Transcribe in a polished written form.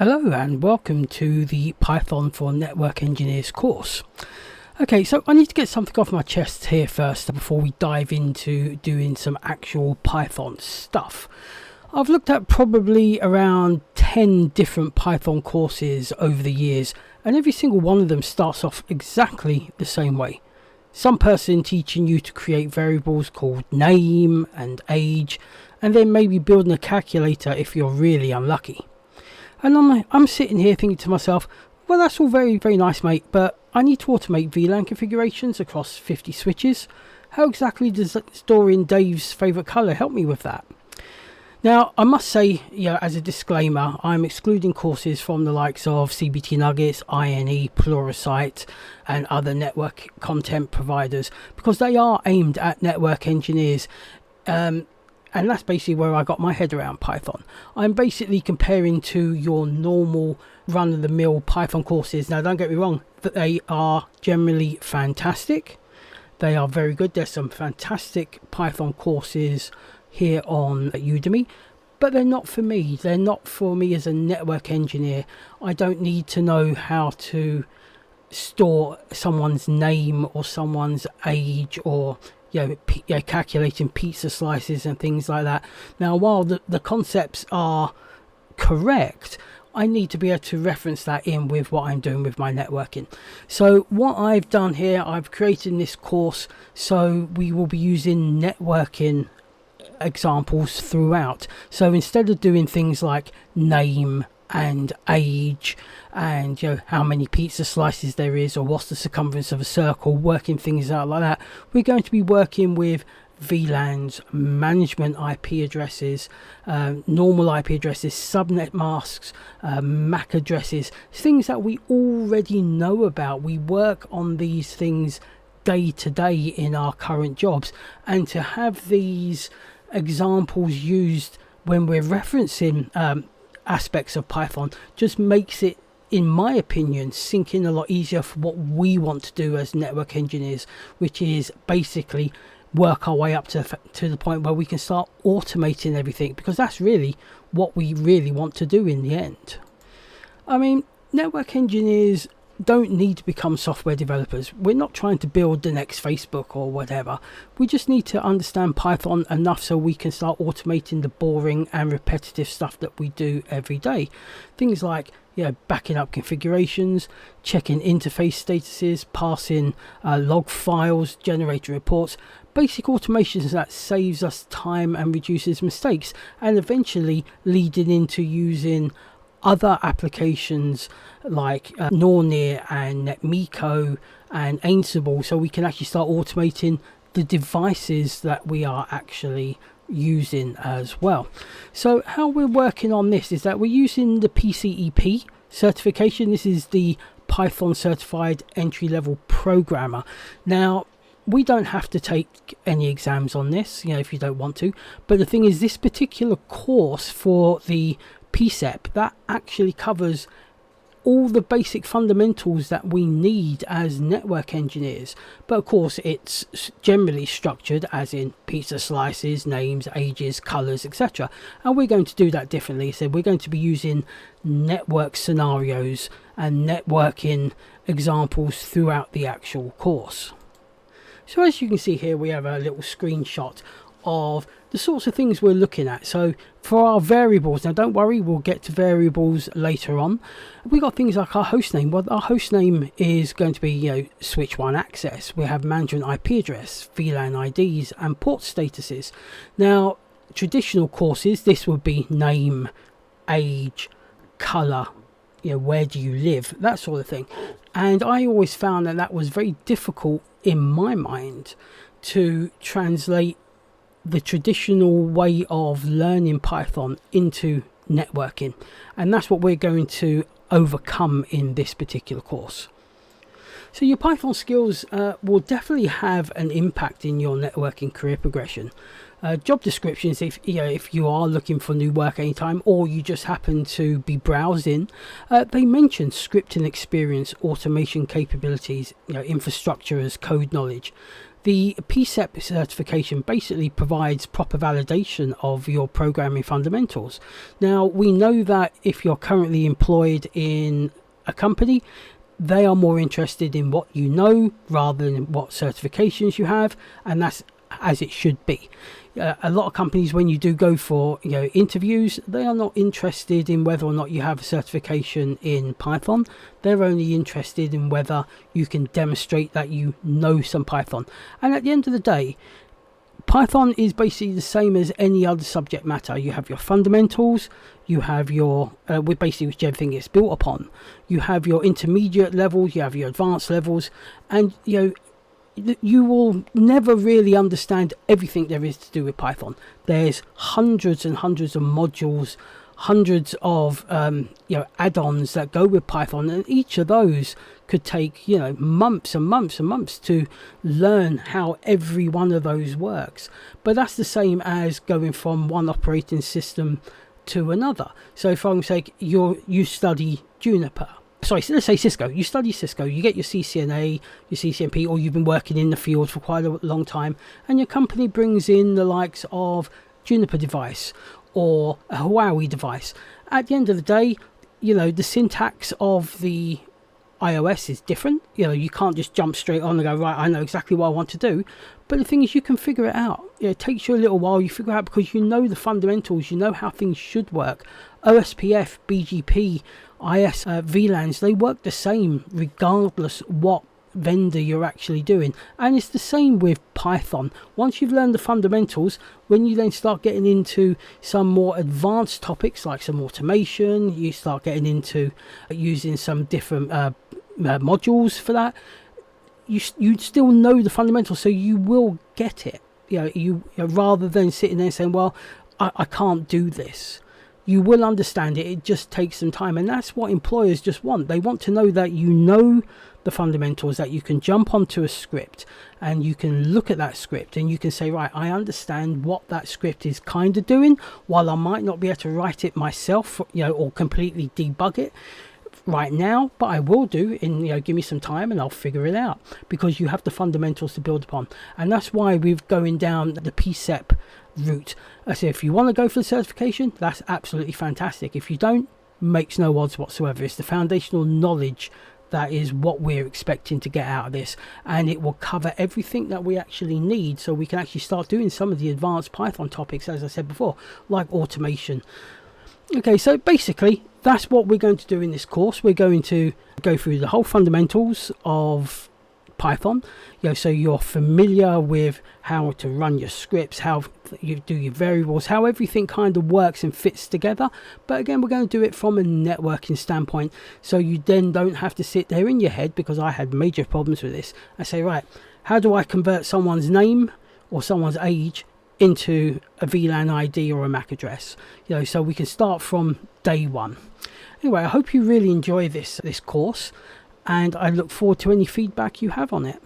Hello and welcome to the Python for Network Engineers course. Okay, so I need to get something off my chest here first before we dive into doing some actual Python stuff. I've looked at probably around 10 different Python courses over the years, and every single one of them starts off exactly the same way. Some person teaching you to create variables called name and age, and then maybe building a calculator if you're really unlucky. And I'm sitting here thinking to myself, well, that's all very, very nice, mate, but I need to automate VLAN configurations across 50 switches. How exactly does storing Dave's favourite colour help me with that? Now, I must say, as a disclaimer, I'm excluding courses from the likes of CBT Nuggets, INE, Pluralsight, and other network content providers because they are aimed at network engineers. And that's basically where I got my head around Python. I'm basically comparing to your normal run-of-the-mill Python courses. Now, don't get me wrong, that they are generally fantastic. They are very good. There's some fantastic Python courses here on Udemy, but they're not for me. They're not for me as a network engineer. I don't need to know how to store someone's name or someone's age or calculating pizza slices and things like that. Now, while the concepts are correct, I need to be able to reference that in with what I'm doing with my networking. So what I've done here, I've created this course so we will be using networking examples throughout. So instead of doing things like name and age and how many pizza slices there is or what's the circumference of a circle, working things out like that, we're going to be working with VLANs, management IP addresses, normal IP addresses, subnet masks, MAC addresses, things that we already know about. We work on these things day to day in our current jobs, and to have these examples used when we're referencing aspects of Python just makes it, in my opinion, sink in a lot easier for what we want to do as network engineers, which is basically work our way up to the point where we can start automating everything, because that's really what we really want to do in the end. I mean, network engineers don't need to become software developers. We're not trying to build the next Facebook or whatever. We just need to understand Python enough so we can start automating the boring and repetitive stuff that we do every day. Things like backing up configurations, checking interface statuses, passing log files, generating reports, basic automations that saves us time and reduces mistakes, and eventually leading into using other applications like Nornir and NetMiko and Ansible, so we can actually start automating the devices that we are actually using as well. So how we're working on this is that we're using the PCEP certification. This is the Python Certified Entry-Level Programmer. Now, we don't have to take any exams on this, if you don't want to, but the thing is, this particular course for the PCEP, that actually covers all the basic fundamentals that we need as network engineers. But of course, it's generally structured as in pizza slices, names, ages, colors, etc. And we're going to do that differently. So we're going to be using network scenarios and networking examples throughout the actual course. So as you can see here, we have a little screenshot of the sorts of things we're looking at. So for our variables, now don't worry, we'll get to variables later on. We got things like our hostname. Well, our hostname is going to be switch 1 access. We have management IP address, VLAN IDs, and port statuses. Now, traditional courses, this would be name, age, color, where do you live, that sort of thing. And I always found that was very difficult in my mind to translate the traditional way of learning Python into networking, and that's what we're going to overcome in this particular course. So your Python skills will definitely have an impact in your networking career progression. Job descriptions, if you are looking for new work anytime, or you just happen to be browsing, they mention scripting experience, automation capabilities, infrastructure as code knowledge. The PCEP certification basically provides proper validation of your programming fundamentals. Now, we know that if you're currently employed in a company, they are more interested in what you know rather than what certifications you have, and that's as it should be. A lot of companies, when you do go for interviews, they are not interested in whether or not you have a certification in Python. They're only interested in whether you can demonstrate that you know some Python. And at the end of the day, Python is basically the same as any other subject matter. You have your fundamentals, you have your basically which everything is built upon. You have your intermediate levels, you have your advanced levels, and you will never really understand everything there is to do with Python. There's hundreds and hundreds of modules, hundreds of add-ons that go with Python, and each of those could take months and months and months to learn how every one of those works. But that's the same as going from one operating system to another. So for argument's sake, you study Juniper. Sorry, let's say Cisco. You study Cisco, you get your CCNA, your CCNP, or you've been working in the field for quite a long time, and your company brings in the likes of Juniper device or a Huawei device. At the end of the day, the syntax of the iOS is different. You can't just jump straight on and go, right, I know exactly what I want to do. But the thing is, you can figure it out. It takes you a little while. You figure it out because you know the fundamentals. You know how things should work. OSPF, BGP, IS, VLANs, they work the same regardless what vendor you're actually doing. And it's the same with Python. Once you've learned the fundamentals, when you then start getting into some more advanced topics like some automation, you start getting into using some different modules for that, you still know the fundamentals, so you will get it. Rather than sitting there saying, well, I can't do this. You will understand it. It just takes some time, and that's what employers just want. They want to know that you know the fundamentals, that you can jump onto a script and you can look at that script and you can say, right, I understand what that script is kind of doing. While I might not be able to write it myself, or completely debug it right now, but I will do give me some time and I'll figure it out, because you have the fundamentals to build upon. And that's why we're going down the PCEP route. I say, if you want to go for the certification, that's absolutely fantastic. If you don't, makes no odds whatsoever. It's the foundational knowledge that is what we're expecting to get out of this, and it will cover everything that we actually need, so we can actually start doing some of the advanced Python topics, as I said before, like automation. Okay, so basically that's what we're going to do in this course. We're going to go through the whole fundamentals of Python, so you're familiar with how to run your scripts, how you do your variables, how everything kind of works and fits together. But again, we're going to do it from a networking standpoint, so you then don't have to sit there in your head, because I had major problems with this. I say, right, how do I convert someone's name or someone's age into a VLAN ID or a MAC address? So we can start from day one. Anyway, I hope you really enjoy this course, and I look forward to any feedback you have on it.